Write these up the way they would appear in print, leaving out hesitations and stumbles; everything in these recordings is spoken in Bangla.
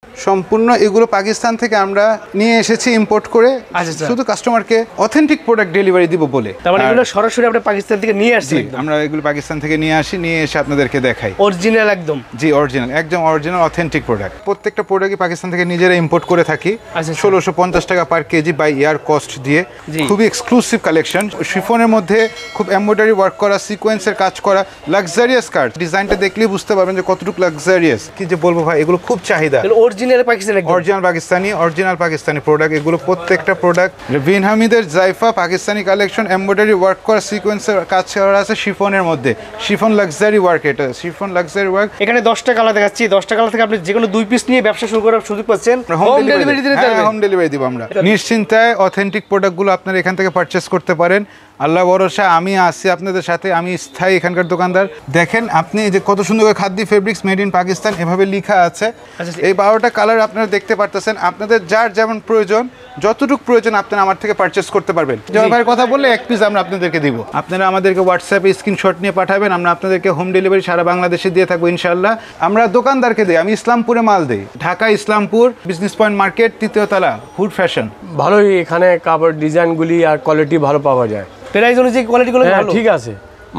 সম্পূর্ণ এগুলো পাকিস্তান থেকে আমরা নিয়ে এসেছি ইম্পোর্ট করে, শুধু কাস্টমারকে অথেন্টিক প্রোডাক্ট ডেলিভারি দিব বলে। তার মানে এগুলো সরাসরি আমরা পাকিস্তান থেকে নিয়ে আসছি। আমরা এগুলো পাকিস্তান থেকে নিয়ে আসি, নিয়ে এসে আপনাদেরকে দেখাই অরিজিনাল একদম। জি অরিজিনাল, একদম অরিজিনাল অথেন্টিক প্রোডাক্ট। প্রত্যেকটা প্রোডাক্টই পাকিস্তান থেকে নিজেরা ইম্পোর্ট করে থাকি 1650 টাকা পার কেজি বাই ইয়ার কস্ট দিয়ে। খুবই এক্সক্লুসিভ কালেকশন, শিফনের মধ্যে খুব এমব্রয়ডারি ওয়ার্ক করা, সিকোয়েন্সের কাজ করা, লাক্সারিয়াস কার্ড। ডিজাইনটা দেখলেই বুঝতে পারবেন যে কতটুকু লাক্সারিয়াস। কি যে বলবো ভাই, এগুলো খুব চাহিদা। Original Pakistani, original Pakistani product এগুলো প্রত্যেকটা প্রোডাক্ট। বিন হামিদের জাইফা পাকিস্তানি কালেকশন, এমব্রয়ডারি ওয়ার্ক করা, সিকোয়েন্সের কাজ করা আছে শিফনের মধ্যে। শিফন লাক্সারি ওয়ার্ক, এটা শিফন লাক্সারি ওয়ার্ক। এখানে 10টা কালার দেখাচ্ছি, 10টা কালার থেকে আপনি যে কোনো 2 পিস নিয়ে ব্যবসা শুরু করার সুযোগ পাচ্ছেন। হোম ডেলিভারি দিতে পারবেন। হোম ডেলিভারি দিব আমরা। নিশ্চিন্তায় অথেন্টিক প্রোডাক্টগুলো আপনারা এখান থেকে পারচেজ করতে পারেন। আল্লাহ ভরসা আমি আছি আপনাদের সাথে, আমি স্থায়ী এখানকার দোকানদার। দেখেন আপনি যে কত সুন্দর করে খাদ্য ফেব্রিক্স মেড ইন পাকিস্তান এভাবে লেখা আছে। এই 12টা কালার আপনারা দেখতে পারতেছেন। আপনাদের যার যেমন প্রয়োজন, যতটুকু প্রয়োজন আপনারা আমার থেকে পারচেজ করতে পারবেন। জয়ভাইয়ের কথা বললে 1 পিস আমরা আপনাদেরকে দিব। আপনারা আমাদেরকে হোয়াটসঅ্যাপে স্ক্রিনশট নিয়ে পাঠাবেন, আমরা আপনাদেরকে হোম ডেলিভারি সারা বাংলাদেশে দিয়ে থাকবো ইনশাআল্লাহ। আমরা দোকানদারকে দিই, আমি ইসলামপুরে মাল দিই, Dhaka Islampur business point market 3য় তলা, হুড ফ্যাশন। ভালোই এখানে কাপড় ডিজাইনগুলি আর কোয়ালিটি ভালো পাওয়া যায়। প্রাইস অনুযায়ী কোয়ালিটিগুলো ভালো, ঠিক আছে,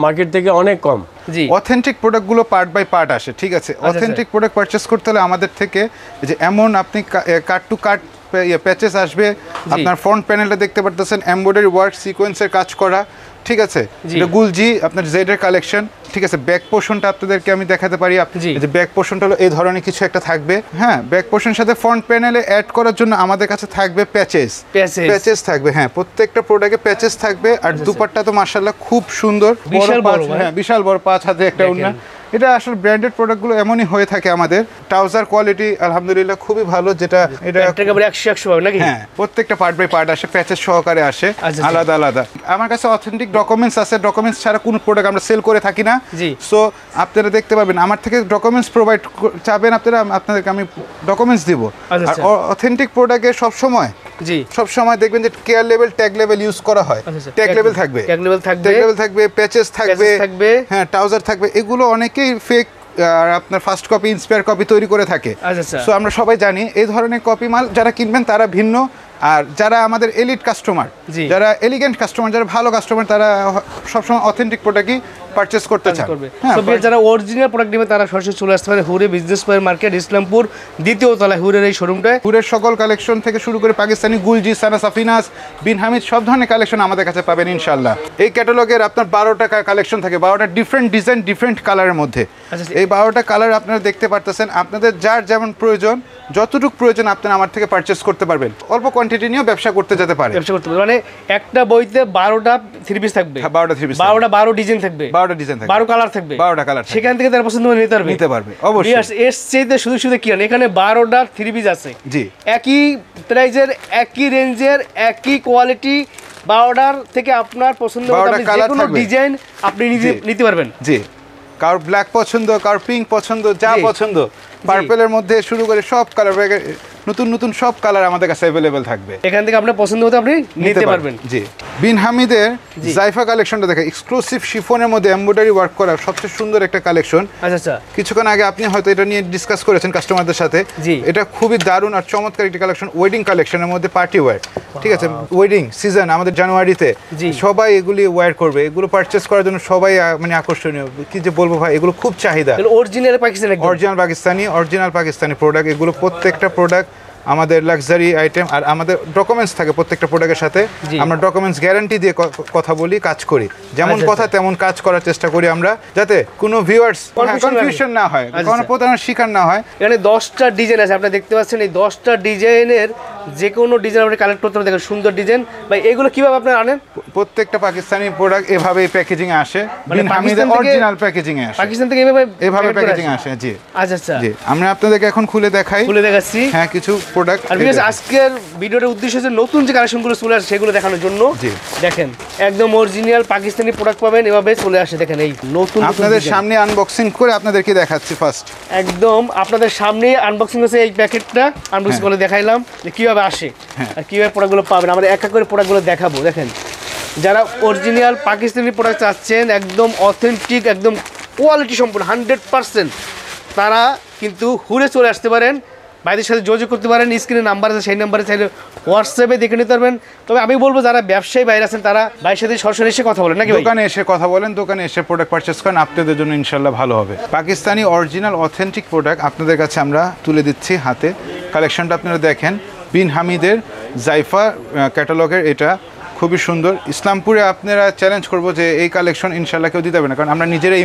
মার্কেট থেকে অনেক কম। জি অথেন্টিক প্রোডাক্টগুলো পার্ট বাই পার্ট আসে, ঠিক আছে। অথেন্টিক প্রোডাক্ট পারচেস করতে হলে আমাদের থেকে যে এমন আপনি কাট টু কাট প্যাচেস আসবে। আপনার ফ্রন্ট প্যানেলটা দেখতে পারতেছেন এমব্রয়ডারি ওয়ার্ক, সিকোয়েন্সের কাজ করা, ঠিক আছে। এটা গুলজি আপনার জেড এর কালেকশন, ঠিক আছে। ব্যাক পোর্শনটা আপনাদেরকে আমি দেখাতে পারি। যে ব্যাক পোর্শনটা হলো এই ধরনের কিছু একটা থাকবে, হ্যাঁ। ব্যাক পোর্শনের সাথে ফ্রন্ট প্যানেলে অ্যাড করার জন্য আমাদের কাছে থাকবে প্যাচেস থাকবে, হ্যাঁ। প্রত্যেকটা প্রোডাক্টে প্যাচেস থাকবে। আর দুপাট্টা তো মাশাআল্লাহ খুব সুন্দর, হ্যাঁ বিশাল বড় 5 হাতে একটা ওড়না। এটা আসলে ব্র্যান্ডেড প্রোডাক্টগুলো এমনই হয়ে থাকে আমাদের। ট্রাউজার কোয়ালিটি আলহামদুলিল্লাহ খুবই ভালো, যেটা এটা একেবারে 100 পাবে নাকি? হ্যাঁ, প্রত্যেকটা পার্ট বাই পার্ট আসে, প্যাচেস সহকারে আসে, আলাদা আলাদা। আমার কাছে অথেন্টিক ডকুমেন্টস আছে, ডকুমেন্টস ছাড়া কোনো প্রোডাক্ট আমরা সেল করে থাকি না। সো আপনারা দেখতে পাবেন, আমার থেকে ডকুমেন্টস প্রোভাইড চাবেন আপনারা, আপনাদেরকে আমি ডকুমেন্টস দিব। আর অথেন্টিক প্রোডাক্টে সবসময় দেখবেন যে care level, tag level use করা হয়। ট্যাগ লেভেল থাকবে, প্যাচেস থাকবে, হ্যাঁ, ট্রাউজার থাকবে। এগুলো অনেকেই ফেক আর আপনার ফার্স্ট কপি, ইন্সপায়ার কপি তৈরি করে থাকে। সো আমরা সবাই জানি এই ধরনের কপি মাল যারা কিনবেন তারা ভিন্ন। আর যারা আমাদের এলিট কাস্টমার, যারা এলিগেন্ট কাস্টমার, যারা ভালো কাস্টমার, তারা সবসময় অথেন্টিক প্রোডাক্টই পারচেজ করতে চান। যারা অরিজিনাল প্রোডাক্ট নেবে তারা সরাসরি চলে আসতে পারে হুরে বিজনেস পয়েন্ট মার্কেট, ইসলামপুর 2য় তলায় হুরের এই শোরুমটায়। হুরের সকল কালেকশন থেকে শুরু করে পাকিস্তানি গুলজি, সানা সাফিনাস, বিন হামিদ সব ধরনের কালেকশন আমাদের কাছে পাবেন ইনশাআল্লাহ। এই ক্যাটালগের আপনার 12টা কালেকশন থাকে, 12টা ডিফারেন্ট ডিজাইন, ডিফারেন্ট কালারের মধ্যে। এই 12টা কালার আপনারা দেখতে পারতেছেন। আপনাদের যার যেমন প্রয়োজন, যতটুকু প্রয়োজন আপনারা আমার থেকে পারচেজ করতে পারবেন। অল্প কোয়ান্টিটি নিয়েও ব্যবসা করতে যেতে পারে। মানে একটা বইতে 12টা 3 পিস থাকবে, 12টা 3 পিস, 12 ডিজাইন থাকবে, 12 কালার থাকবে, 12টা কালার। সেখান থেকে তার পছন্দ মতো নিতে পারবে অবশ্যই। এর চাইতে শুধু কি না, এখানে 12টা 3 পিস আছে। জি, একই প্রাইজের, একই রেঞ্জের, একই কোয়ালিটি। 12টার থেকে আপনার পছন্দ মতো যে কোনো ডিজাইন আপনি নিতে পারবেন। জি, কার ব্ল্যাক পছন্দ, কার পিঙ্ক পছন্দ, যা পছন্দ, পার্পলের মধ্যে শুরু করে সব কালার, নতুন সব কালার আমাদের কাছে अवेलेबल থাকবে। এখান থেকে আপনার পছন্দ মতো আপনি নিতে পারবেন। জি, বিন হামিদের জাইফা কালেকশনটা দেখেন, এক্সক্লুসিভ শিফনের মধ্যে এমব্রয়ডারি ওয়ার্ক করা সবচেয়ে সুন্দর একটা কালেকশন। আচ্ছা, কিছুক্ষণ আগে আপনি হয়তো এটা নিয়ে ডিসকাস করেছেন কাস্টমারদের সাথে। এটা খুবই দারুণ আর চমৎকার একটা কালেকশন, ওয়েডিং কালেকশনের মধ্যে পার্টি ওয়্যার। ঠিক আছে, ওয়েডিং সিজন আমাদের জানুয়ারিতে, সবাই এগুলি ওয়্যার করবে। এগুলো পারচেজ করার জন্য সবাই মানে আকর্ষণীয়। কি যে বলবো ভাই, এগুলো খুব চাহিদা। Original Pakistani product. এগুলো প্রত্যেকটা প্রোডাক্ট আমাদের লাক্সারি আইটেম। আর আমাদের ডকুমেন্টস থাকে প্রত্যেকটা প্রোডাক্টের সাথে। আমরা ডকুমেন্টস গ্যারান্টি দিয়ে কথা বলি, কাজ করি। যেমন কথা তেমন কাজ করার চেষ্টা করি আমরা, যাতে কোনো ভিউয়ার্স কনফিউশন না হয়, কোনো প্রতারণার শিকার না হয়। এখানে 10টা ডিজাইন আছে, আপনি দেখতে পাচ্ছেন। এই 10টা ডিজাইনের যে কোনো ডিজাইন আপনি কালেক্ট করতে দেখেন, সুন্দর ডিজাইন। ভাই এগুলো কিভাবে আপনারা আনেন? প্রত্যেকটা পাকিস্তানি প্রোডাক্ট এভাবে প্যাকেজিং এ আসে, বিন হামিদের অরিজিনাল প্যাকেজিং এ আসে। পাকিস্তান থেকে এভাবে প্যাকেজিং এ আসে। জি আচ্ছা, জি, আমরা আপনাদেরকে এখন খুলে দেখাচ্ছি। হ্যাঁ, কিছু প্রোডাক্ট। আর আজকের ভিডিওর উদ্দেশ্য হচ্ছে নতুন যে কালেকশনগুলো চলে আসে সেগুলো দেখানোর জন্য। দেখেন একদম অরিজিনাল পাকিস্তানি প্রোডাক্ট পাবেন, এভাবে চলে আসে। দেখেন এই নতুন, আপনাদের সামনে আনবক্সিং করে আপনাদেরকে দেখাচ্ছি। ফার্স্ট একদম আপনাদের সামনে আনবক্সিং হচ্ছে এই প্যাকেটটা, আনবক্সিং করে দেখাইলাম যে কিভাবে আসে আর কিভাবে প্রোডাক্টগুলো পাবেন। আমরা এক এক করে প্রোডাক্টগুলো দেখাবো। দেখেন, যারা অরিজিনাল পাকিস্তানি প্রোডাক্ট চাচ্ছেন, একদম অথেন্টিক, একদম কোয়ালিটি সম্পূর্ণ 100%, তারা কিন্তু হুরে চলে আসতে পারেন। ভাইদের সাথে যোগাযোগ করতে পারেন, স্ক্রিনে নাম্বার আছে, সেই নাম্বারে চাইলে হোয়াটসঅ্যাপে দেখে নিতে পারবেন। তবে আমি বলবো যারা ব্যবসায়ী বাইরে আছেন তারা ভাইয়ের সাথে সরাসরি এসে কথা বলেন, নাকি দোকানে এসে কথা বলেন, দোকানে এসে প্রোডাক্ট পারচেস করেন, আপনাদের জন্য ইনশাল্লাহ ভালো হবে। পাকিস্তানি অরিজিনাল অথেন্টিক প্রোডাক্ট আপনাদের কাছে আমরা তুলে দিচ্ছি হাতে। কালেকশনটা আপনারা দেখেন, বিন হামিদের জাইফা ক্যাটালগের, এটা খুবই সুন্দর। ইসলামপুরে আপনারা চ্যালেঞ্জ করবো যে এই কালেকশন ইনশাল্লাহ কেউ দিতে হবে না, কারণ আমরা নিজেরা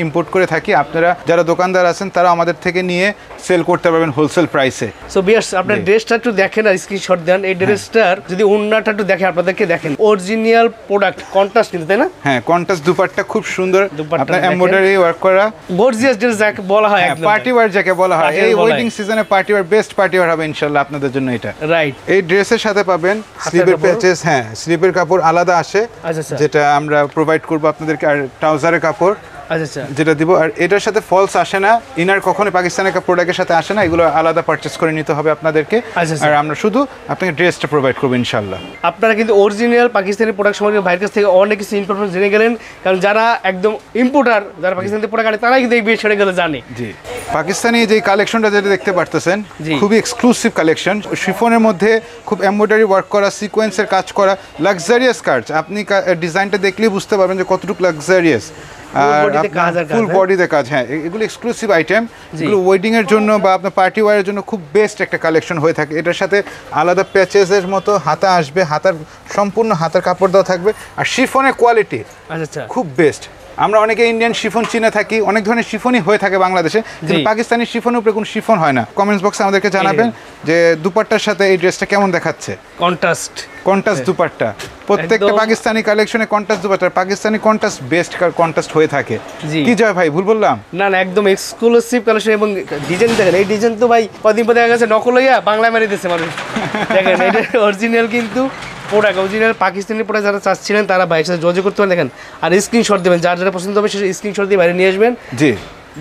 ইম্পোর্ট করে থাকি। আপনারা যারা দোকানদার আছেন তারা আমাদের থেকে নিয়ে সেল করতে পারবেন হোলসেল প্রাইসে। সো বিয়ার্স, আপনার ড্রেসটা একটু দেখেন আর স্ক্রিনশট দেন। এই ড্রেসটার যদি ওন্নাটা একটু দেখেন, আপনাদেরকে দেখেন অরিজিনাল প্রোডাক্ট, কন্ট্রাস্ট কিন্তু, তাই না? হ্যাঁ, কন্ট্রাস্ট দুপাট্টা খুব সুন্দর, আপনার এমব্রয়ডারি ওয়ার্ক করা, গর্জিয়াস ড্রেস যাকে বলা হয়, একদম পার্টি ওয়্যার যাকে বলা হয়। এই ওয়েডিং সিজনে party wear, best party wear হবে ইনশাআল্লাহ আপনাদের জন্য এটা। রাইট। এই ড্রেসের সাথে পাবেন স্লিভের প্যাচেস, হ্যাঁ স্লিভের কাপড় আলাদা আসে, যেটা আমরা প্রোভাইড করব আপনাদেরকে, আর ট্রাউজারের কাপড় যেটা দিব। আর এটার সাথে ফলস আসে না, ইনার কখনো পাকিস্তানের প্রোডাক্টের সাথে আসে না, এগুলো আলাদা পারচেস করে নিতে হবে আপনাদেরকে। আর আমরা শুধু আপনাকে ড্রেসটা প্রোভাইড করবো ইনশাআল্লাহ। আপনারা কিন্তু অরিজিনাল পাকিস্তানি প্রোডাক্ট সম্পর্কে ভাইয়ের কাছ থেকে অনেক কিছু ইনফরমেশন জেনে গেলেন, কারণ যারা একদম ইম্পোর্টার, যারা পাকিস্তানি প্রোডাক্ট আনে, তারাই কিন্তু এই বিষয়টা গেলে জানে। জি, পাকিস্তানি যে কালেকশনটা যেটা দেখতে পারতেছেন, খুবই এক্সক্লুসিভ কালেকশন। শিফনের মধ্যে খুব এমব্রয়ডারি ওয়ার্ক করা, সিকোয়েন্সের কাজ করা, লাক্সারিয়াস কাজ। আপনি ডিজাইনটা দেখলেই বুঝতে পারবেন যে কতটুকু লাক্সারিয়াস, ফুল বডিতে কাজ। হ্যাঁ, এগুলো এক্সক্লুসিভ আইটেম, এগুলো ওয়েডিং এর জন্য বা আপনার পার্টি ওয়্যারের জন্য খুব বেস্ট একটা কালেকশন হয়ে থাকে। এটার সাথে আলাদা প্যাচেসের মতো হাতা আসবে, হাতার সম্পূর্ণ হাতার কাপড় দেওয়া থাকবে, আর শিফনের কোয়ালিটি খুব বেস্ট। আমরা অনেকে ইন্ডিয়ান শিফন চিনে থাকি, অনেক ধরনের শিফনই হয়ে থাকে বাংলাদেশে, কিন্তু পাকিস্তানি শিফনের উপরে কোনো শিফন হয় না। কমেন্টস বক্সে আমাদেরকে জানাবেন যে দুপাট্টার সাথে এই ড্রেসটা কেমন দেখাচ্ছে। কন্ট্রাস্ট দুপাট্টা, প্রত্যেকটা পাকিস্তানি কালেকশনে contrast dupatta, Pakistani contrast best contrast হয়ে থাকে। কি জয় ভাই, ভুল বললাম? না না, একদম এক্সক্লুসিভ কালেকশন। এবং ডিজাইন দেখেন, এই ডিজাইন তো ভাই কদিন পর দেখা গেছে নকল হইয়া বাংলায় মেরে দিচ্ছে মানুষ। দেখেন এটা অরিজিনাল কিন্তু প্রোডাক্ট, অরিজিনাল পাকিস্তানি প্রোডাক্ট যারা চাচ্ছিলেন তারা ভাইয়ের সাথে যোগাযোগ করতে পারেন। দেখেন, আর স্ক্রিনশট দেবেন, যার যারা পছন্দ হবে সেই স্ক্রিনশট দিয়ে বাইরে নিয়ে আসবেন। জি,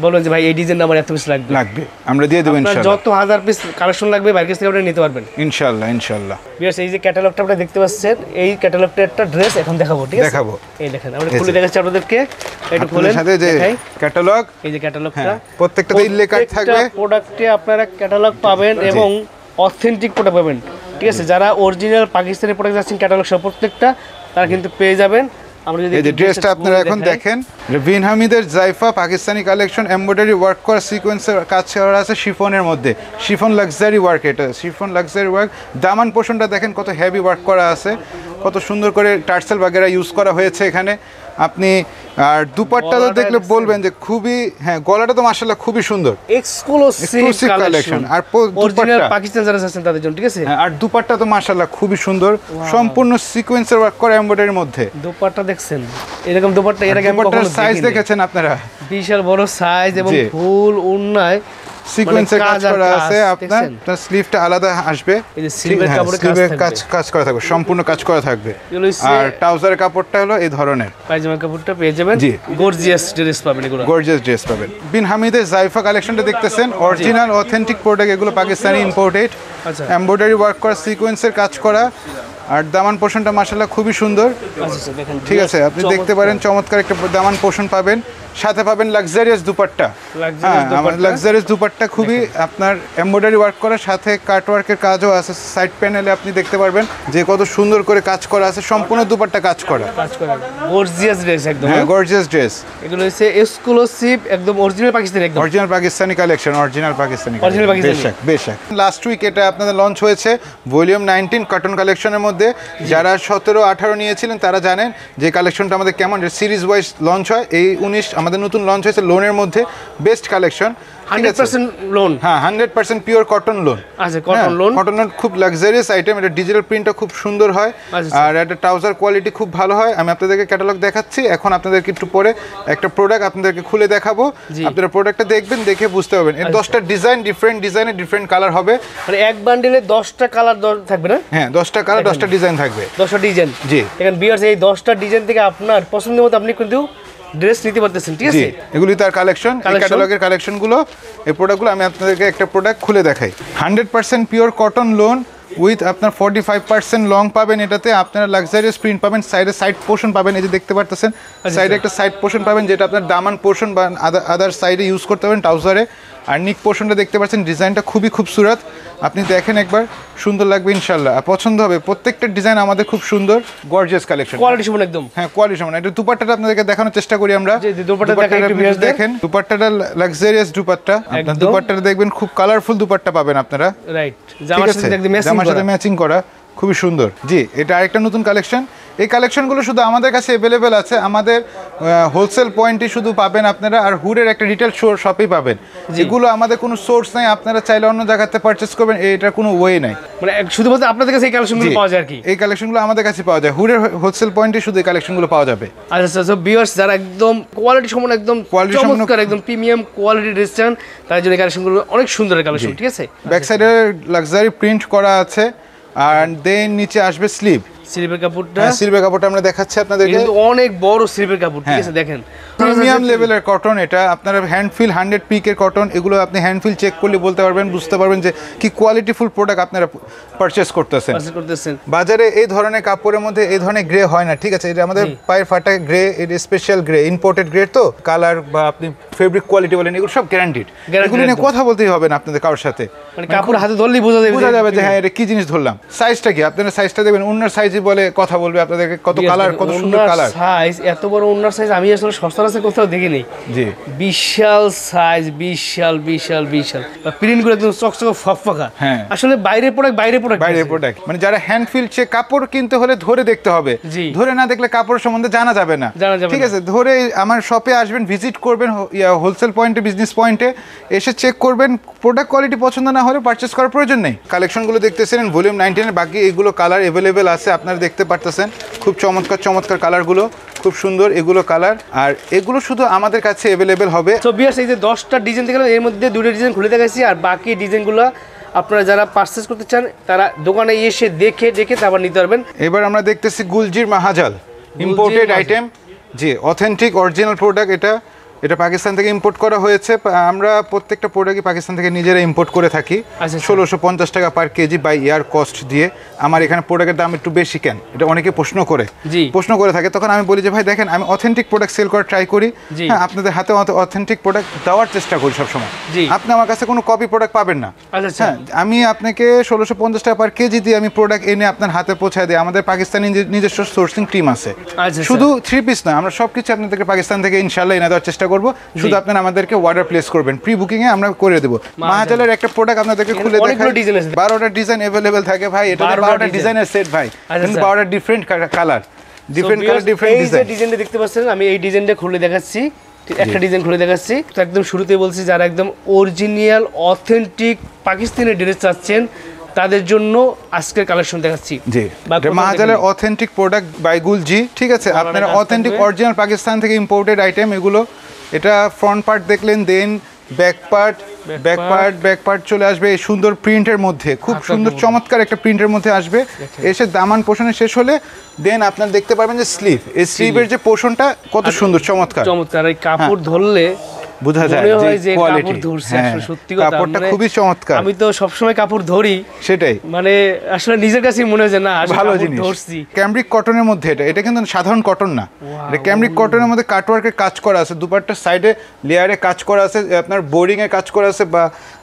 বলবেন যে ভাই এই ডিজাইন আমার এত পিস লাগবে, আমরা দিয়ে দেব ইনশাআল্লাহ। যত হাজার পিস কালেকশন লাগবে বাইরের কাছ থেকে আপনি নিতে পারবেন ইনশাআল্লাহ। বিয়ার্স, এই যে ক্যাটালগটা আপনারা দেখতে পাচ্ছেন, এই ক্যাটালগটা একটা ড্রেস এখন দেখাবো, ঠিক আছে? দেখাবো। এই দেখেন, আমরা খুলে দেখাচ্ছি আপনাদেরকে, একটু খুলেন। সাথে যে ক্যাটালগ, এই যে ক্যাটালগটা, প্রত্যেকটাতে উল্লেখ থাকবে। প্রোডাক্টে আপনারা ক্যাটালগ পাবেন এবং অথেন্টিক প্রোডাক্ট পাবেন, ঠিক আছে? যারা অরিজিনাল পাকিস্তানি প্রোডাক্ট যাচ্ছেন ক্যাটালগ সহ প্রত্যেকটা, তারা কিন্তু পেয়ে যাবেন। আমরা যদি এই যে ড্রেসটা আপনারা এখন দেখেন, বিন হামিদের জাইফা পাকিস্তানি কালেকশন, এমব্রয়ডারি ওয়ার্ক করা, সিকোয়েন্সের কাজ করা আছে শিফনের মধ্যে, শিফন লাক্সারি ওয়ার্ক। এটা শিফন লাক্সারি ওয়ার্ক। দামান পোর্শনটা দেখেন কত হেভি ওয়ার্ক করা আছে, কত সুন্দর করে টার্সেল বাগেরা ইউজ করা হয়েছে এখানে। আপনি আর দুপাট্টা তো দেখলে বলবেন যে খুবই, হ্যাঁ গলাটা তো মাশাআল্লাহ খুবই সুন্দর, এক্সক্লুসিভ কালেকশন। আর অরিজিনাল পাকিস্তান যারা আছেন তাদের জন্য, ঠিক আছে? আর দুপাট্টা তো মাশাআল্লাহ খুবই সুন্দর, সম্পূর্ণ সিকোয়েন্সের ওয়ার্ক করা এমব্রয়ডারির মধ্যে। দুপাট্টা দেখছেন, এরকম দুপাট্টা এর আগে আমি কখনো দেখিনি। সাইজ দেখেছেন আপনারা, বিশাল বড় সাইজ এবং ফুল ওন্নায় সিকোয়েন্সের কাজ করা আছে। আপনার স্লিভটা আলাদা আসবে, এই যে সিলভার কাজ করা থাকবে, সম্পূর্ণ কাজ করা থাকবে। আর ট্রাউজারের কাপড়টা হলো এই ধরনের, পায়জামা কাপড়টা পেয়ে যাবেন। গর্জিয়াস ড্রেস পাবেন, এগুলো গর্জিয়াস ড্রেস পাবেন। বিন হামিদের জাইফা কালেকশনটা দেখতেছেন, অরিজিনাল অথেন্টিক প্রোডাক্ট, এগুলো পাকিস্তানি ইম্পোর্টেড, এমব্রয়ডারি ওয়ার্ক করা, সিকোয়েন্সের কাজ করা। আর দামান পোর্শনটা মাশাআল্লাহ খুবই সুন্দর, ঠিক আছে? আপনি দেখতে পারেন চমৎকার একটা দামান পোর্শন পাবেন, সাথে পাবেন লাক্সারিয়াস দুপাট্টা। হ্যাঁ, আমার লাক্সারিয়াস দুপাট্টা খুবই আপনার এমব্রয়ডারি ওয়ার্ক করা, সাথে কাট ওয়ার্কের কাজও আছে। সাইড প্যানেলে আপনি দেখতে পারবেন যে কত সুন্দর করে কাজ করা আছে, সম্পূর্ণ দুপাট্টা কাজ করা। গর্জিয়াস ড্রেস একদম, হ্যাঁ গর্জিয়াস ড্রেস। এগুলো হচ্ছে এক্সক্লুসিভ, একদম অরিজিনাল পাকিস্তানি, একদম original Pakistani collection, original Pakistani. বেশক লাস্ট উইক এটা আপনাদের লঞ্চ হয়েছে ভলিউম 19 কটন কালেকশনের মধ্যে। যারা 17-18 নিয়েছিলেন তারা জানেন যে কালেকশনটা আমাদের কেমন সিরিজ ওয়াইজ লঞ্চ হয়। এই 19 আমাদের নতুন লঞ্চ হয়েছে লোনের মধ্যে, বেস্ট কালেকশন, 100% লোন। হ্যাঁ 100% পিওর কটন লোন। আচ্ছা, কটন লোন, কটনের খুব লাক্সারিয়াস আইটেম। এটা ডিজিটাল প্রিন্টটা খুব সুন্দর হয়, আর এটা ট্রাউজার কোয়ালিটি খুব ভালো হয়। আমি আপনাদেরকে ক্যাটালগ দেখাচ্ছি এখন, আপনাদেরকে একটু পরে একটা প্রোডাক্ট আপনাদেরকে খুলে দেখাবো, আপনারা প্রোডাক্টটা দেখবেন, দেখে বুঝতে পারবেন। এর 10টা ডিজাইন, ডিফারেন্ট ডিজাইনে ডিফারেন্ট কালার হবে। মানে এক বান্ডেলে 10টা কালার থাকবে না? হ্যাঁ 10টা কালার, 10টা ডিজাইন থাকবে, 10টা ডিজাইন। জি, এখন ভিউয়ার্স এই 10টা ডিজাইন থেকে আপনার পছন্দের মতো আপনি কিন্তু ড্রেস নিতে পারতেছেন, ঠিক আছে? এগুলি তার কালেকশন, এই ক্যাটালগের কালেকশনগুলো, এই প্রোডাক্টগুলো আমি আপনাদেরকে একটা প্রোডাক্ট খুলে দেখাই। 100% পিওর কটন লোন উইথ আপনার 45% লং পাবেন। এটাতে আপনারা লাক্সারিয়াস প্রিন্ট পাবেন, সাইডে সাইড পোর্শন পাবেন, এই যে দেখতে পারতেছেন সাইডে একটা সাইড পোর্শন পাবেন, যেটা আপনার দামান পোর্শন বা আদার সাইডে ইউজ করতে পারেন ট্রাউজারে। আর নিক পোর্শনটা দেখতে পাচ্ছেন, ডিজাইনটা খুবই খুবসুরত, আপনি দেখেন একবার, সুন্দর লাগবে ইনশাআল্লাহ, আর পছন্দ হবে। প্রত্যেকটা ডিজাইন আমাদের খুব সুন্দর, গর্জিয়াস কালেকশন, কোয়ালিটি সমান একদম। হ্যাঁ, কোয়ালিটি সমান। এটা দুপাট্টাটা আপনাদেরকে দেখানোর চেষ্টা করি আমরা। দেখেন দুপাট্টাটা লাক্সারিয়াস দুপাট্টা, আপনার দুপাট্টাটা দেখবেন খুব কালারফুল দুপাট্টা পাবেন আপনারা, রাইট, জামার সাথে ম্যাচিং করা, খুবই সুন্দর। জি, এটা আরেকটা নতুন কালেকশন। এই কালেকশনগুলো শুধু আমাদের কাছে অ্যাভেলেবেল আছে, আমাদের হোলসেল পয়েন্টে শুধু পাবেন আপনারা, আর হুডের একটা রিটেল শপেই পাবেন। এগুলো আমাদের কোনো সোর্স নাই, আপনারা চাইলে অন্য জায়গাতে পারচেজ করবেন, এটার কোনো ওয়ে নাই। মানে শুধুমাত্র আপনাদের কাছে এই কালেকশনগুলো পাওয়া যায় আর কি। এই কালেকশনগুলো আমাদের কাছে পাওয়া যায়, হুডের হোলসেল পয়েন্টে শুধু এই কালেকশনগুলো পাওয়া যাবে। আচ্ছা, সো ভিউয়ার্স যারা একদম কোয়ালিটি সমান, একদম চমৎকার, একদম প্রিমিয়াম কোয়ালিটি ড্রেস চান, তার জন্য এই কালেকশনগুলো অনেক সুন্দর কালেকশন, ঠিক আছে। ব্যাক সাইডে লাক্সারি প্রিন্ট করা আছে, আর দেন নিচে আসবে স্লিভ, স্লিভের কাপড়টা, স্লিভের কাপড়টা আমরা দেখাচ্ছি আপনাদেরকে, কিন্তু অনেক বড় স্লিভের কাপড়, ঠিক আছে। দেখেন প্রিমিয়াম লেভেলের কটন, এটা আপনারা হ্যান্ড ফিল 100 পিকের কটন, এগুলো আপনি হ্যান্ড ফিল চেক করলে বলতে পারবেন, বুঝতে পারবেন যে কি কোয়ালিটিফুল প্রোডাক্ট আপনারা পারচেজ করতেছেন। বাজারে এই ধরনের কাপড়ের মধ্যে এই ধরনের গ্রে হয় না, ঠিক আছে। এটা আমাদের পায়ের ফাটা গ্রে, এটা স্পেশাল গ্রে, ইম্পোর্টেড গ্রে, তো কালার বা আপনি ফেব্রিক কোয়ালিটি বলেন, এগুলো সব গ্যারান্টিড, এগুলো নিয়ে কথা বলতেই হবে না আপনাদের কারোর সাথে, মানে কাপড় হাতে ধরলেই বোঝা যাবে যে হ্যাঁ এটা কি জিনিস ধরলাম। সাইজটা কি, আপনারা সাইজটা দেখবেন, ওনার সাইজই বলে কথা বলবে আপনাদেরকে, কত কালার, কত সুন্দর কালার। সাইজ এত বড় ওনার সাইজ আমি আসলে সচরাচর কোথাও দেখিনি। জি, বিশাল সাইজ, বিশাল বিশাল বিশাল, প্রিন্টগুলো একদম চকচকে ফকফকা। হ্যাঁ, আসলে বাইরের প্রোডাক্ট, মানে যারা হ্যান্ড ফিল চেক, কাপড় কিনতে হলে ধরে দেখতে হবে, ধরে না দেখলে কাপড় সম্বন্ধে জানা যাবে না, ঠিক আছে। ধরে আমার শপে আসবেন, ভিজিট করবেন, হোলসেল পয়েন্টে, বিজনেস পয়েন্টে এসে চেক করবেন, প্রোডাক্ট কোয়ালিটি পছন্দ না হলে পারচেজ করার প্রয়োজন নেই। কালেকশনগুলো দেখতেছেন ভলিউম 19-এর, বাকি এগুলো কালার অ্যাভেলেবেল আছে, আপনারা দেখতে পারতেছেন, খুব চমৎকার চমৎকার কালারগুলো, খুব সুন্দর এগুলো কালার, আর এগুলো শুধু আমাদের কাছে অ্যাভেলেবেল হবে। তো ভিউয়ার্স, এই যে 10টা ডিজাইন দেখলাম, এর মধ্যে 2টা ডিজাইন খুলে দেখাইছি, আর বাকি ডিজাইনগুলো আপনারা যারা পারচেজ করতে চান তারা দোকানে এসে দেখে তারপর নিতে পারবেন। এবার আমরা দেখতেছি গুলজির মাহাজাল, ইম্পোর্টেড আইটেম, জি, অথেন্টিক অরিজিনাল প্রোডাক্ট। এটা পাকিস্তান থেকে ইম্পোর্ট করা হয়েছে, আমরা প্রত্যেকটা প্রোডাক্টই পাকিস্তান থেকে নিজেরা ইম্পোর্ট করে থাকি। 1650 টাকা পার কেজি বাই ইয়ার কস্ট দিয়ে। আমার এখানে প্রোডাক্টের দাম একটু বেশি কেন, এটা অনেকে প্রশ্ন করে থাকে, তখন আমি বলি যে ভাই দেখেন, আমি অথেন্টিক প্রোডাক্ট সেল করার ট্রাই করি, হ্যাঁ, আপনাদের হাতে অথেন্টিক প্রোডাক্ট দেওয়ার চেষ্টা করি সবসময়। আপনি আমার কাছে কোনো কপি প্রোডাক্ট পাবেন না, হ্যাঁ, আমি আপনাকে 1650 টাকা পার কেজি দিয়ে আমি প্রোডাক্ট এনে আপনার হাতে পৌঁছায় দিই। আমাদের পাকিস্তানি নিজস্ব সোর্সিং টিম আছে, শুধু 3 পিস না, আমরা সবকিছু আপনাদেরকে পাকিস্তান থেকে ইনশাআল্লাহ এনে দেওয়ার চেষ্টা করবো। শুধু আপনারা আমাদেরকে অর্ডার প্লেস করবেন, প্রি বুকিং এ আমরা করে দেব। মাহাজালের একটা প্রোডাক্ট আপনাদেরকে খুলে দেখাই, 12টা ডিজাইন अवेलेबल থাকে ভাই, এটা 12টা ডিজাইনের সেট ভাই, কিন্তু 12টা ডিফারেন্ট কালার, ডিফারেন্ট ডিজাইনটা দেখতে পাচ্ছেন। আমি এই ডিজাইনটা খুলে দেখাচ্ছি, একটা ডিজাইন খুলে দেখাচ্ছি। তো একদম শুরুতেই বলছি, যারা একদম অরিজিনাল অথেন্টিক পাকিস্তানি ড্রেস চাচ্ছেন তাদের জন্য আজকের কালেকশন দেখাচ্ছি। জি, মাহাজালের অথেন্টিক প্রোডাক্ট বাই গুলজি, ঠিক আছে। আপনারা অথেন্টিক অরিজিনাল পাকিস্তান থেকে ইম্পোর্টেড আইটেম এগুলো। এটা ফ্রন্ট পার্ট দেখলেন, দেন ব্যাক পার্ট চলে আসবে এই সুন্দর প্রিন্টের মধ্যে, খুব সুন্দর চমৎকার একটা প্রিন্টের মধ্যে আসবে। এসে দামান পোর্শনে শেষ হলে দেন আপনারা দেখতে পারবেন যে স্লিভ, এই স্লিভের যে পোর্শনটা কত সুন্দর চমৎকার, এই কাপড় ধরলে বোঝা যায় যে কাপড় ধরছে, আসলে সত্যি কথা, কাপড়টা খুবই চমৎকার। আমি তো সবসময় কাপড় ধরি, সেটাই, মানে আসলে নিজের কাছেই মনে হয় যে না ভালো জিনিস ধরছি। ক্যামব্রিক কটনের মধ্যে এটা কিন্তু সাধারণ কটন না, এটা ক্যামব্রিক কটনের মধ্যে কাটওয়ার্কের কাজ করা আছে, দুপাট্টার সাইডে লেয়ারে কাজ করা আছে, আপনার বোরিং এ কাজ করা আছে বা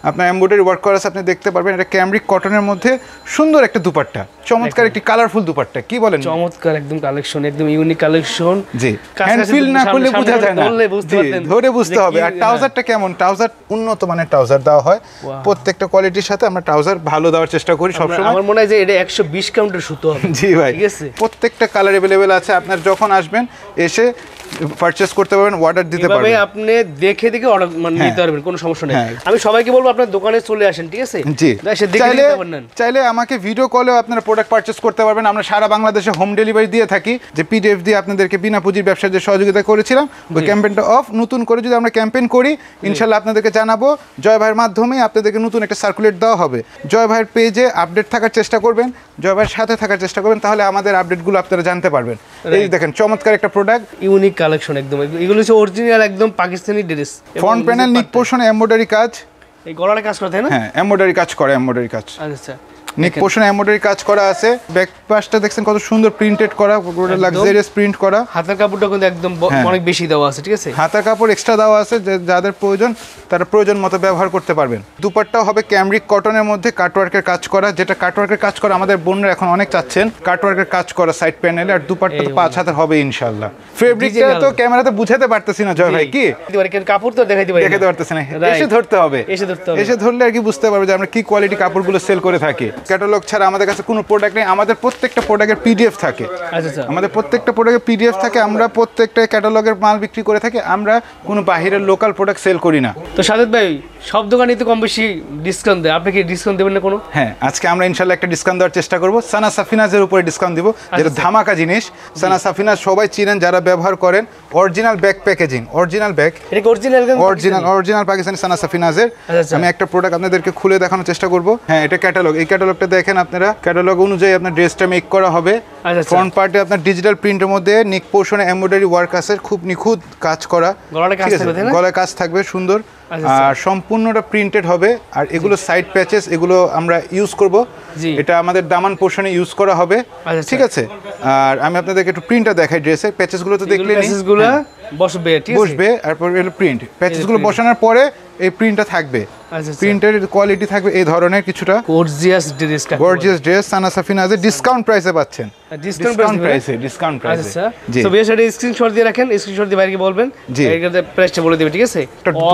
আপনার এমব্রয়ডারি ওয়ার্ক করা আছে, আপনি দেখতে পারবেন। এটা ক্যামব্রিক কটনের মধ্যে সুন্দর একটা দুপাট্টা, চমৎকার একটি কালারফুল দুপাট্টা, কি বলেন, চমৎকার একদম কালেকশন, একদম ইউনিক কালেকশন। জি, হ্যান্ড ফিল না করলে বোঝা যায় না, ধরে বুঝতে হবে। আর ট্রাউজারটা কেমন, ট্রাউজার উন্নত মানের ট্রাউজার দেওয়া হয়, প্রত্যেকটা কোয়ালিটির সাথে আমরা ট্রাউজার ভালো দেওয়ার চেষ্টা করি সবসময়। আমার মনে হয় যে এটা 120 কাউন্টের সুতো হবে। জি ভাই, ঠিক আছে, প্রত্যেকটা কালার अवेलेबल আছে, আপনার যখন আসবেন এসে পারচেজ করতে পারবেন, অর্ডার দিতে পারবেন, আপনি দেখে অর্ডার নিতে পারবেন, কোনো সমস্যা নেই। আমি সবাইকে বলবো আপনার দোকানে চলে আসেন, ঠিক আছে। জি, চাইলে আমাকে ভিডিও কলেও আপনারা প্রোডাক্ট পারচেজ করতে পারবেন। আমরা সারা বাংলাদেশে হোম ডেলিভারি দিয়ে থাকি। যে পিডিএফ দিয়ে আপনাদেরকে বিনা পুঁজির ব্যবসার যে সহযোগিতা করেছিলাম, ওই ক্যাম্পেইনটা অফ, নতুন করে যদি আমরা ক্যাম্পেইন করি ইনশাআল্লাহ আপনাদেরকে জানাবো। জয় ভাইয়ের মাধ্যমে আপনাদেরকে নতুন একটা সার্কুলেট দেওয়া হবে। জয় ভাইয়ের পেজে আপডেট থাকার চেষ্টা করবেন, জয় ভাইয়ের সাথে থাকার চেষ্টা করবেন, তাহলে আমাদের আপডেটগুলো আপনারা জানতে পারবেন। এই দেখেন চমৎকার একটা প্রোডাক্ট, ইউনিক কালেকশন, একদম এগুলো হচ্ছে অরিজিনাল একদম পাকিস্তানি ড্রেস। ফ্রন্ট প্যানেল নিক পোর্শনে এমব্রয়ডারি কাজ, এই গলার কাজ করে, তাই না? হ্যাঁ, এমব্রয়ডারি কাজ করে, এমব্রয়ডারি কাজ। আচ্ছা, নেক পোর্শনে এমব্রয়ডারি কাজ করা আছে, ব্যাক পাশটা দেখছেন কত সুন্দর প্রিন্টেড করা, পুরো লাক্সারিয়াস প্রিন্ট করা। হাতের কাপড়টা কিন্তু একদম অনেক বেশি দেওয়া আছে, ঠিক আছে? হাতের কাপড় এক্সট্রা দেওয়া আছে, যাদের প্রয়োজন তারা প্রয়োজন মতো ব্যবহার করতে পারবেন। দুপাট্টাও হবে ক্যামরিক কটনের মধ্যে কাটওয়ার্কের কাজ করা, যেটা কাটওয়ার্কের কাজ করা আমাদের বোনরা এখন অনেক চাচ্ছেন, কাটওয়ার্কের কাজ করা সাইড প্যানেলে। আর দুপাট্টা তো 5 হাতের হবে ইনশাআল্লাহ। ফেব্রিকটা তো ক্যামেরাতে বুঝাতে পারতেছি না জয় ভাই, কি কাপড় তো দেখাইতে পারতেছি না, এসে ধরতে হবে, এসে ধরলে আর কি বুঝতে পারবে যে আমরা কি কোয়ালিটি কাপড়গুলো সেল করে থাকি। ক্যাটালগ ছাড়া আমাদের কাছে কোনো প্রোডাক্ট নেই, আমাদের প্রত্যেকটা প্রোডাক্টের পিডিএফ থাকে। আমাদের প্রত্যেকটা প্রোডাক্টের পিডিএফ থাকে, আমরা প্রত্যেকটা ক্যাটালগের মাল বিক্রি করে থাকি, আমরা কোনো বাহিরের লোকাল প্রোডাক্ট সেল করি না। তো সাদেত ভাই সব দোকানে তো কম বেশি ডিসকাউন্ট দেয়, আপনি কি ডিসকাউন্ট দেবেন না কোনো? হ্যাঁ, আজকে আমরা ইনশাআল্লাহ একটা ডিসকাউন্ট দেওয়ার চেষ্টা করব। সানা সাফিনাজের উপরে ডিসকাউন্ট দিব, যেটা ধামাকা জিনিস। সানা সাফিনাজ সবাই চিনেন যারা ব্যবহার করেন, original bag packaging, original bag, এটা অরিজিনাল পাকিস্তানি সানা সাফিনাজের। আমি একটা প্রোডাক্ট আপনাদেরকে খুলে দেখানোর চেষ্টা করব। হ্যাঁ, এটা ক্যাটালগ, এই ক্যাটালগটা দেখেন আপনারা, ক্যাটালগ অনুযায়ী আপনার ড্রেসটা মেক করা হবে। ফ্রন্ট পার্টে আপনার ডিজিটাল প্রিন্টের মধ্যে নেক পোর্শনে এমব্রয়ডারি ওয়ার্ক আছে, খুব নিখুঁত কাজ করা, গলায় কাজ থাকবে সুন্দর, আর সম্পূর্ণটা প্রিন্টেড হবে। আর এগুলো সাইড প্যাচেস, এগুলো আমরা ইউজ করব, এটা আমাদের দামান পোর্শনে ইউজ করা হবে, ঠিক আছে? আর আমি আপনাদেরকে একটু প্রিন্টটা দেখাই ড্রেসের, প্যাচেসগুলো তো দেখলেন, প্যাচেসগুলো বসবে, ঠিক আছে? বসবে, তারপর এর প্রিন্ট, প্যাচেসগুলো বসানোর পরে এই প্রিন্টটা থাকবে, প্রিন্টের কোয়ালিটি থাকবে এই ধরনের কিছুটা গর্জিয়াস ড্রেস সানা সাফিনাজে ডিসকাউন্ট প্রাইসে পাচ্ছেন, ডিসকাউন্ট প্রাইসে। জি, তো বেশ, এটা স্ক্রিনশট দিয়ে রাখেন, স্ক্রিনশট দিয়ে বাইরে বলবেন, এটাতে প্রাইসটা বলে দিবেন, ঠিক আছে?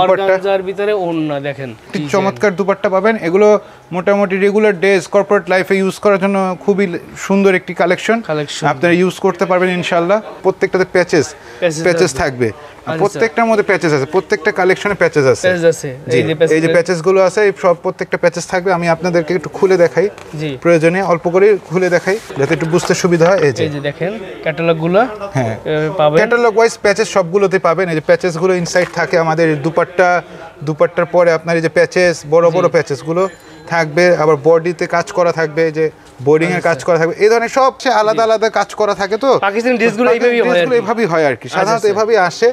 অর্গানজার ভিতরে ওন্না দেখেন, চমৎকার দুপাট্টা পাবেন। এগুলো মোটামুটি রেগুলার ডেজ কর্পোরেট লাইফে ইউজ করার জন্য খুবই সুন্দর একটি কালেকশন, আপনারা ইউজ করতে পারবেন ইনশাআল্লাহ। প্রত্যেকটাতে প্যাচেস থাকবে, প্রত্যেকটার মধ্যে প্যাচেস আছে, প্রত্যেকটা কালেকশনে প্যাচেস আছে। এই যে প্যাচেস গুলো আছে, এই সব প্রত্যেকটা প্যাচেস থাকবে। আমি আপনাদেরকে একটু খুলে দেখাই, প্রয়োজনে অল্প করে খুলে দেখাই যাতে একটু বুঝতে সুবিধা হয়। এই যে দেখেন ক্যাটালগুলো, হ্যাঁ পাবেন, ক্যাটালগ ওয়াইজ প্যাচেস সবগুলোতে পাবেন। এই যে প্যাচেস গুলো ইনসাইড থাকে আমাদের দুপাট্টার পরে আপনার এই যে প্যাচেস, বড় বড় প্যাচেস গুলো থাকবে, আবার বডিতে কাজ করা থাকবে, যে বোর্ডিং এর কাজ করা থাকবে, এই ধরনের সবচেয়ে আলাদা আলাদা কাজ করা থাকে। তো পাকিস্তানি ড্রেসগুলো এইভাবেই হয় আর কি, সাধারণত এভাবেই আসে,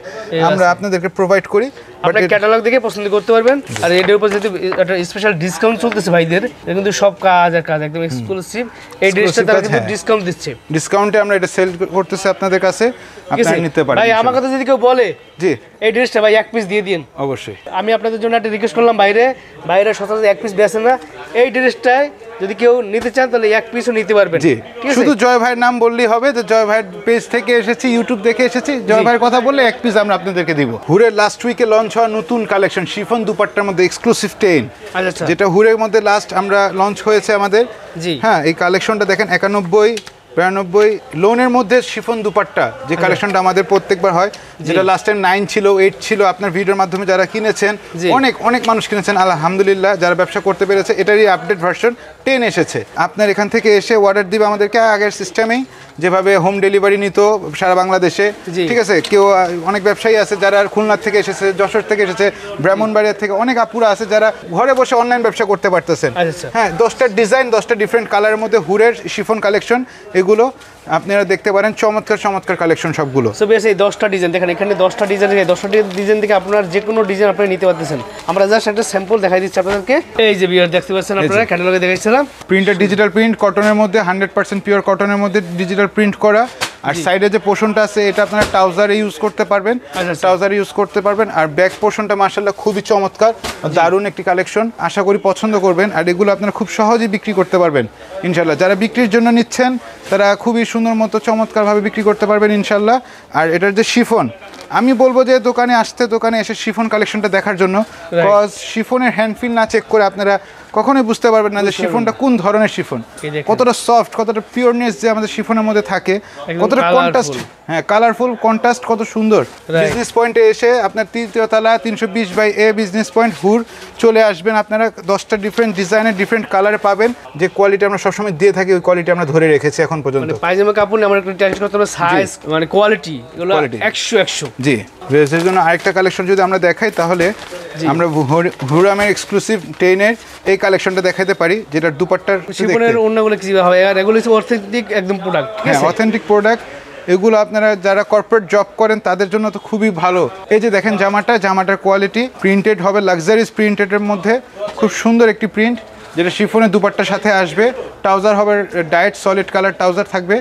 আমরা আপনাদেরকে প্রোভাইড করি। আপনারা ক্যাটালগ দেখে পছন্দ করতে পারবেন। আর এর উপর যদি একটা স্পেশাল ডিসকাউন্ট চলতেছে ভাইদের, কিন্তু সব কাজ আর কাজ একদম এক্সক্লুসিভ, এই ড্রেসটা তারা কিন্তু ডিসকাউন্ট দিচ্ছে, ডিসকাউন্টে আমরা এটা সেল করতেছি আপনাদের কাছে, আপনারা নিতে পারেন। ভাই আমার কথা যদি কেউ বলে জি এই ড্রেসটা ভাই এক পিস দিয়ে দিন, অবশ্যই। আমি আপনাদের জন্য একটা রিকোয়েস্ট করলাম, বাইরে সচরাচর এক পিস বেচেন না, এই ড্রেসটায় যদি কেউ নিতে চান তাহলে এক পিসও নিতে পারবেন। জি, শুধু জয় ভাইয়ের নাম বললেই হবে, যে জয় ভাইয়ের পেজ থেকে এসেছি, ইউটিউব দেখে এসেছি, জয় ভাইয়ের কথা বললে এক পিস আমরা আপনাদেরকে দিব। হুরের লাস্ট উইকে লঞ্চ হওয়া নতুন কালেকশন শিফন দুপাট্টার মধ্যে এক্সক্লুসিভ 10, যেটা হুরের মধ্যে লাস্ট আমরা লঞ্চ হয়েছে আমাদের। হ্যাঁ, এই কালেকশনটা দেখেন 91, 92 লোনের মধ্যে শিফন দুপাট্টা, যে কালেকশনটা আমাদের প্রত্যেকবার হয়, যেটা লাস্ট টাইম 9 ছিল, 8 ছিল। আপনার ভিডিওর মাধ্যমে যারা কিনেছেন, অনেক মানুষ কিনেছেন আলহামদুলিল্লাহ, যারা ব্যবসা করতে পেরেছে। এটারই আপডেট ভার্সন 10 এসেছে। আপনার এখান থেকে এসে অর্ডার দিবে আমাদেরকে আগের সিস্টেমেই, যেভাবে হোম ডেলিভারি নিত সারা বাংলাদেশে, ঠিক আছে? কেউ অনেক ব্যবসায়ী আছে যারা খুলনার থেকে এসেছে, যশোর থেকে এসেছে, ব্রাহ্মণবাড়িয়া থেকে অনেক আপুরা আছে যারা ঘরে বসে অনলাইন ব্যবসা করতে পারতেছেন। হ্যাঁ, 10টা ডিজাইন, 10টা ডিফারেন্ট কালারের মধ্যে হুরের শিফন কালেকশন, এগুলো আপনারা দেখতে পারেন। চমৎকার কালেকশন সবগুলো। সো বেশ, এই 10টা ডিজাইন দেখেন, এখানে 10টা ডিজাইন থেকে আপনার যে কোনো ডিজাইন আপনি নিতে পারতেছেন। আমরা জাস্ট একটা স্যাম্পল দেখাই দিচ্ছি আপনাদেরকে। এই যে ভিউয়ার দেখতে পাচ্ছেন, আপনারা ক্যাটালগে দেখাইছিলাম, প্রিন্টেড ডিজিটাল প্রিন্ট কটনের মধ্যে, 100% পিওর কটনের মধ্যে ডিজিটাল প্রিন্ট করা। আর সাইডে যে পোর্শনটা আছে এটা আপনারা ট্রাউজারে ইউজ করতে পারবেন, আর ব্যাক পোর্শনটা মাশাআল্লাহ খুবই চমৎকার, দারুণ একটি কালেকশন, আশা করি পছন্দ করবেন। আর এগুলো আপনারা খুব সহজেই বিক্রি করতে পারবেন ইনশাআল্লাহ। যারা বিক্রির জন্য নিচ্ছেন তারা খুবই সুন্দর মতো চমৎকারভাবে বিক্রি করতে পারবেন ইনশাআল্লাহ। আর এটার যে শিফন, আমি বলবো যে দোকানে এসে শিফন কালেকশনটা দেখার জন্য, বিকজ শিফনের হ্যান্ডফিল না চেক করে আপনারা কখনোই বুঝতে পারবেন না যে শিফনটা কোন ধরনের শিফন, কতটা সফট, কতটা পিওরনেস যে আমাদের শিফনের মধ্যে থাকে, কতটা কন্ট্রাস্ট, হ্যাঁ কালারফুল, কন্ট্রাস্ট কত সুন্দর। বিজনেস পয়েন্টে এসে আপনার 3য় তলা 320/A বিজনেস পয়েন্ট হুর চলে আসবেন, আপনারা 10টা ডিফারেন্ট ডিজাইনের ডিফারেন্ট কালারে পাবেন। যে কোয়ালিটি আমরা সবসময় দিয়ে থাকি ওই কোয়ালিটি আমরা ধরে রেখেছি এখন পর্যন্ত। পায়জামা কাপড় আমরা একটু টেনশন করতে হবে, সাইজ মানে কোয়ালিটি এগুলো 100 জি। ড্রেসের জন্য আরেকটা কালেকশন যদি আমরা দেখাই তাহলে আমরা হুরামের এক্সক্লুসিভ 10-এর এই কালেকশনটা দেখাতে পারি, যেটা দুপাট্টার শিফনের ওন্নাগুলো কি হবে, আর এগুলো হচ্ছে অথেন্টিক একদম প্রোডাক্ট। হ্যাঁ, অথেন্টিক প্রোডাক্ট। এগুলো আপনারা যারা কর্পোরেট জব করেন তাদের জন্য তো খুবই ভালো। এই যে দেখেন জামাটার কোয়ালিটি প্রিন্টেড হবে, লাক্সারিস প্রিন্টেডের মধ্যে খুব সুন্দর একটি প্রিন্ট, যেটা শিফনের দুপাট্টার সাথে আসবে। ট্রাউজার হবে ডায়েট সলিড কালার ট্রাউজার থাকবে,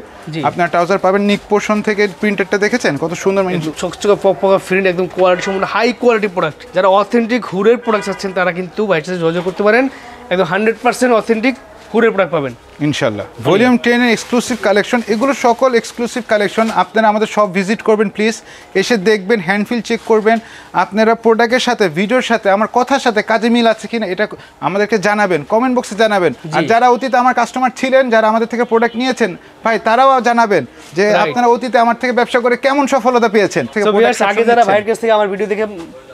আপনার ট্রাউজার পাবেন। নিক পোর্শন থেকে প্রিন্টারটা দেখেছেন কত সুন্দর, চকচকে পকপকা প্রিন্ট, একদম কোয়ালিটি সম্পূর্ণ হাই কোয়ালিটি প্রোডাক্ট। যারা অথেন্টিক হুডের প্রোডাক্ট চাচ্ছেন তারা কিন্তু ভাইয়ের সাথে যোগাযোগ করতে পারেন, একদম 100% অথেন্টিক হুডের প্রোডাক্ট পাবেন ইনশাল্লাহ। ভলিউম 10 এর এক্সক্লুসিভ কালেকশন, এগুলো সকল এক্সক্লুসিভ কালেকশন। আপনারা আমাদের সব ভিজিট করবেন প্লিজ, এসে দেখবেন, হ্যান্ডফিল চেক করবেন। আপনারা প্রোডাক্টের সাথে ভিডিওর সাথে আমার কথার সাথে কাজে মিল আছে কিনা এটা আমাদেরকে জানাবেন, কমেন্ট বক্সে জানাবেন। আর যারা অতীতে আমার কাস্টমার ছিলেন, যারা আমাদের থেকে প্রোডাক্ট নিয়েছেন ভাই, তারাও জানাবেন যে আপনারা অতীতে আমার থেকে ব্যবসা করে কেমন সফলতা পেয়েছেন। আগে যারা ভাইয়ের কাছ থেকে আমার ভিডিও দেখে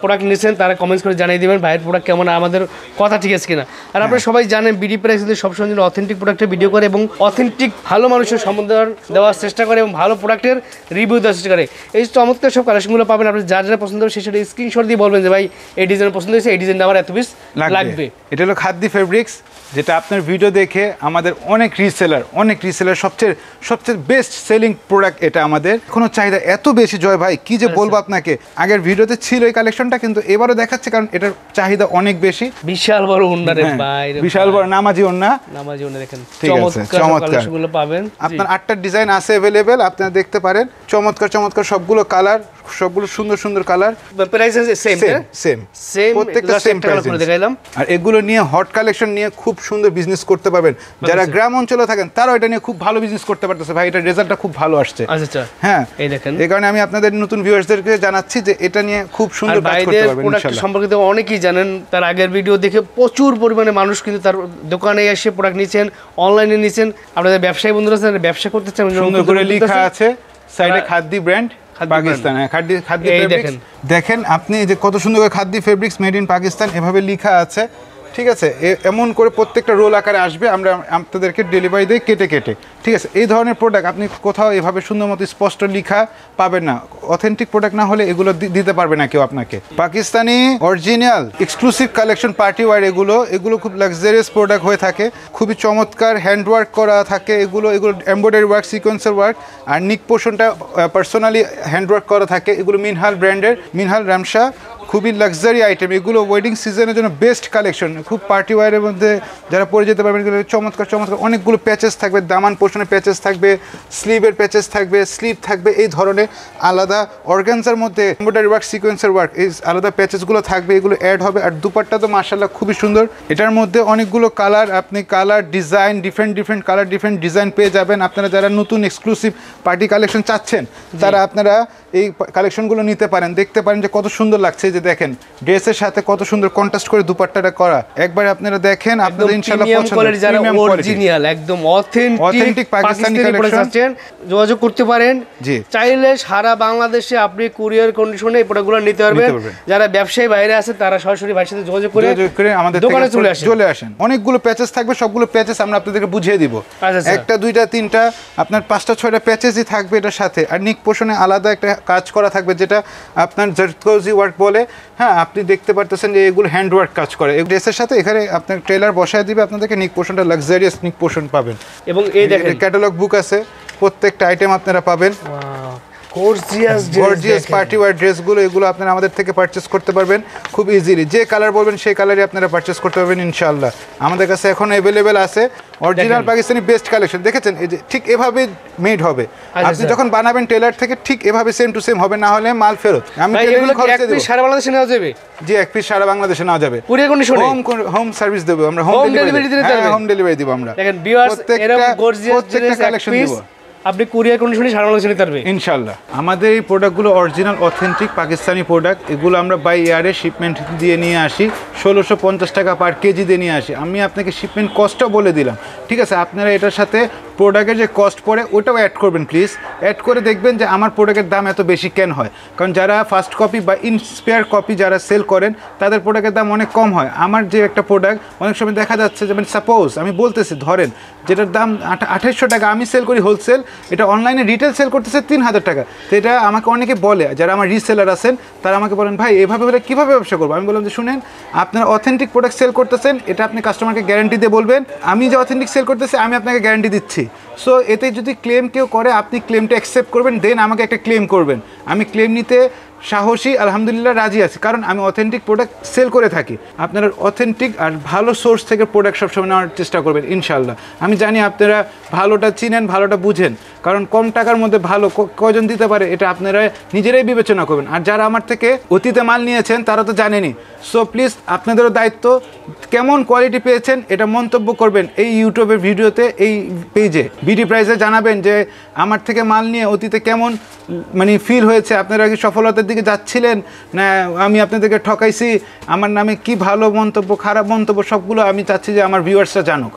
প্রোডাক্ট নিয়েছেন তারা কমেন্টস করে জানিয়ে দিবেন ভাইয়ের প্রোডাক্ট কেমন, আমাদের কথা ঠিক আছে কিনা। আর আপনারা সবাই জানেন বিডি প্রাইস কিন্তু সবসময় অথেন্টিক প্রোডাক্টের ভিডিও করে এবং অথেন্টিক ভালো মানুষের সম্বন্ধে দেওয়ার চেষ্টা করে এবং ভালো প্রোডাক্টের রিভিউ দেওয়ার চেষ্টা করে। এই চমৎকার সব কালেকশনগুলো পাবেন, আপনি যা যা পছন্দ হবে সেটা স্ক্রিনশট দিয়ে বলবেন যে ভাই এই ডিজাইন পছন্দ হয়েছে, এই ডিজাইনটা আমার এত পিস লাগবে। এটা হলো খাদ্দি ফেব্রিক্স, যেটা আপনার ভিডিও দেখে আমাদের অনেক রিসেলার সবচেয়ে বেস্ট সেলিং প্রোডাক্ট এটা আমাদের। কোনো চাহিদা এত বেশি জয় ভাই কি যে বলবো আপনাকে। আগের ভিডিওতে ছিল এই কালেকশনটা, কিন্তু এবারও দেখাচ্ছে কারণ এটার চাহিদা অনেক বেশি। বিশাল বড় ওন্না রে ভাই, বিশাল বড় নামাজি ওন্না দেখেন, চমৎকার কালেকশনগুলো পাবেন। আপনার 8টা ডিজাইন আছে अवेलेबल, আপনারা দেখতে পারেন। চমৎকার সবগুলো কালার, সবগুলো সুন্দর কালার। প্রাইস সেম প্রত্যেকটা সেম প্রাইস দেখাইলাম। আর এগুলো নিয়ে হট কালেকশন নিয়ে খুব সুন্দর বিজনেস করতে পারবেন। যারা গ্রাম অঞ্চলে থাকেন তারাও এটা নিয়ে খুব ভালো বিজনেস করতে পারতেছে ভাই, এটা রেজাল্টটা খুব ভালো আসছে। আচ্ছা হ্যাঁ, এই দেখেন, এই কারণে আমি আপনাদের নতুন ভিউয়ার্সদেরকে জানাচ্ছি যে এটা নিয়ে খুব সুন্দর কাজ করতে পারবেন ইনশাআল্লাহ। সম্পর্কে তো অনেকেই জানেন, তার আগের ভিডিও দেখে প্রচুর পরিমাণে মানুষ কিন্তু তার দোকানে এসে প্রোডাক্ট নিচ্ছেন, অনলাইনে নিচ্ছেন। আপনাদের ব্যবসায়ী বন্ধুরা আছেন, ব্যবসা করতে চান, সুন্দর করে লেখা আছে সাইডে খাদ্দি ব্র্যান্ড পাকিস্তান। হ্যাঁ, খাদ্দি ফেব্রিক্স দেখেন আপনি যে কত সুন্দর করে খাদ্দি ফেব্রিক্স মেড ইন পাকিস্তান এভাবে লেখা আছে। ঠিক আছে, এমন করে প্রত্যেকটা রোল আকারে আসবে, আমরা আপনাদেরকে ডেলিভারি দিই কেটে। ঠিক আছে, এই ধরনের প্রোডাক্ট আপনি কোথাও এভাবে সুন্দর মতো স্পষ্ট লেখা পাবেন না। অথেন্টিক প্রোডাক্ট না হলে এগুলো দিতে পারবে না কেউ আপনাকে। Pakistani original exclusive collection party wear, এগুলো খুব লাক্সারিয়াস প্রোডাক্ট হয়ে থাকে, খুবই চমৎকার হ্যান্ডওয়ার্ক করা থাকে। এগুলো এমব্রয়ডারি ওয়ার্ক, সিকোয়েন্সের ওয়ার্ক, আর নিক পোর্শনটা পার্সোনালি হ্যান্ডওয়ার্ক করা থাকে। এগুলো মিনহাল ব্র্যান্ডের, মিনহাল রামসা, খুবই লাক্সারি আইটেম। এগুলো ওয়েডিং সিজনের জন্য বেস্ট কালেকশন, খুব পার্টি ওয়্যারের মধ্যে যারা পরে যেতে পারবেন। এগুলো চমৎকার অনেকগুলো প্যাচেস থাকবে, দামান পোর্শনের প্যাচেস থাকবে, স্লিভের প্যাচেস থাকবে, স্লিভ থাকবে, এই ধরনের আলাদা অর্গানজার মধ্যে এমব্রয়ডারি ওয়ার্ক, সিকোয়েন্সের ওয়ার্ক, এই আলাদা প্যাচেসগুলো থাকবে, এগুলো অ্যাড হবে। আর দুপাট্টা তো মাশাআল্লাহ খুবই সুন্দর। এটার মধ্যে অনেকগুলো কালার, আপনি colour design different colour different design পেয়ে যাবেন। আপনারা যারা নতুন এক্সক্লুসিভ পার্টি কালেকশন চাচ্ছেন তারা আপনারা এই কালেকশনগুলো নিতে পারেন, দেখতে পারেন যে কত সুন্দর লাগছে। যে দেখেন ড্রেসের সাথে কত সুন্দর কন্ট্রাস্ট করে দুপাট্টাটা করা, একবার আপনারা দেখেন, আপনাদের ইনশাআল্লাহ পছন্দ হবে। যারা অরিজিনাল একদম অথেন্টিক পাকিস্তানি কালেকশন যোগাযোগ করতে পারেন। জি, চাইলে সারা বাংলাদেশে আপনি কুরিয়ার কন্ডিশনে এই প্রোডাক্টগুলো নিতে পারবেন। যারা ব্যবসায়ী বাইরে আছে তারা সরাসরি ভাইয়ের সাথে যোগাযোগ করে আমাদের দোকানে চলে আসেন। অনেকগুলো প্যাচেস থাকবে, সবগুলো প্যাচেস আমরা আপনাদেরকে বুঝিয়ে দিব। একটা দুইটা তিনটা আপনার 5টা 6টা প্যাচেসই থাকবে এটার সাথে। আর নিক পোর্শনে আলাদা একটা কাজ করা থাকবে যেটা আপনার জারদোজি ওয়ার্ক বলে। হ্যাঁ, আপনি দেখতে পারতেছেন যে এগুলো হ্যান্ড ওয়ার্ক কাজ করে। এই ড্রেসের সাথে এখানে আপনার ট্রেলার বসায় দিবে, আপনাদেরকে নিক পোর্শনটা লাক্সারিয়াস নিক পোর্শন পাবেন। এবং এই দেখেন ক্যাটালগ বুক আছে, প্রত্যেকটা আইটেম আপনারা পাবেন। গর্জিয়াস পার্টি ওয়্যার ড্রেসগুলো, এগুলো আপনারা আমাদের থেকে পারচেস করতে পারবেন খুব ইজিলি। যে কালার বলবেন সেই কালারই আপনারা পারচেস করতে পারবেন ইনশাআল্লাহ। আমাদের কাছে এখন অ্যাভেলেবেল আছে অরিজিনাল পাকিস্তানি বেস্ট কালেকশন। দেখেছেন এই যে ঠিক এভাবে মেড হবে, আপনি যখন বানাবেন টেলার থেকে ঠিক এভাবে সেম টু সেম হবে, না হলে মাল ফেরত। আমি সারা বাংলাদেশে নেওয়া যাবে। জি, এক পিস সারা বাংলাদেশে নেওয়া যাবে, কুরিয়ার কন্ডিশনে হোম সার্ভিস দেব আমরা, হোম ডেলিভারি দেব আমরা। দেখেন ভিউয়ার্স, এরকম গর্জিয়াস কালেকশন দেব, আপনি কুরিয়ার কন্ডিশনে সারা বাংলাদেশে নিতে পারবেন ইনশাআল্লাহ। আমাদের এই প্রোডাক্টগুলো অরিজিনাল অথেন্টিক পাকিস্তানি প্রোডাক্ট। এগুলো আমরা বাই এয়ারে শিপমেন্ট দিয়ে নিয়ে আসি, 1650 টাকা পার কেজি দিয়ে নিয়ে আসি। আমি আপনাকে শিপমেন্ট কস্টটা বলে দিলাম, ঠিক আছে? আপনারা এটার সাথে প্রোডাক্টের যে কস্ট পড়ে ওটাও অ্যাড করবেন প্লিজ। অ্যাড করে দেখবেন যে আমার প্রোডাক্টের দাম এত বেশি কেন হয়। কারণ যারা ফার্স্ট কপি বা ইনস্পেয়ার কপি যারা সেল করেন তাদের প্রোডাক্টের দাম অনেক কম হয়। আমার যে একটা প্রোডাক্ট অনেক সময় দেখা যাচ্ছে, যেমন সাপোজ আমি বলতেছি, ধরেন যেটার দাম 2800 টাকা আমি সেল করি হোলসেল, এটা অনলাইনে রিটেল সেল করতেছে 3000 টাকা। তো এটা আমাকে অনেকে বলে, যারা আমার রিসেলার আছেন তারা আমাকে বলেন, ভাই এভাবে হলে কীভাবে ব্যবসা করবো? আমি বললাম যে শুনেন, আপনারা অথেন্টিক প্রোডাক্ট সেল করতেছেন, এটা আপনি কাস্টমারকে গ্যারান্টি দিয়ে বলবেন আমি যে অথেন্টিক সেল করতেছি আমি আপনাকে গ্যারান্টি দিচ্ছি। সো এতে যদি ক্লেম কেউ করে আপনি ক্লেমটা অ্যাকসেপ্ট করবেন, দেন আমাকে একটা ক্লেম করবেন। আমি ক্লেম নিতে সাহসী, আলহামদুলিল্লাহ রাজি আছি, কারণ আমি অথেন্টিক প্রোডাক্ট সেল করে থাকি। আপনারা অথেন্টিক আর ভালো সোর্স থেকে প্রোডাক্ট সবসময় নেওয়ার চেষ্টা করবেন ইনশাল্লাহ। আমি জানি আপনারা ভালোটা চিনেন, ভালোটা বুঝেন, কারণ কম টাকার মধ্যে ভালো কয়জন দিতে পারে এটা আপনারা নিজেরাই বিবেচনা করবেন। আর যারা আমার থেকে অতীতে মাল নিয়েছেন তারা তো জানেনই। সো প্লিজ আপনাদেরও দায়িত্ব, কেমন কোয়ালিটি পেয়েছেন এটা মন্তব্য করবেন এই ইউটিউবের ভিডিওতে, এই পেজে বিডি প্রাইসে জানাবেন যে আমার থেকে মাল নিয়ে অতীতে কেমন মানে ফিল হয়েছে, আপনারা কি সফলতার দিকে যাচ্ছিলেন না আমি আপনাদেরকে ঠকাইছি, আমার নামে কি ভালো মন্তব্য খারাপ মন্তব্য সবগুলো আমি চাচ্ছি যে আমার ভিউয়ার্সরা জানুক।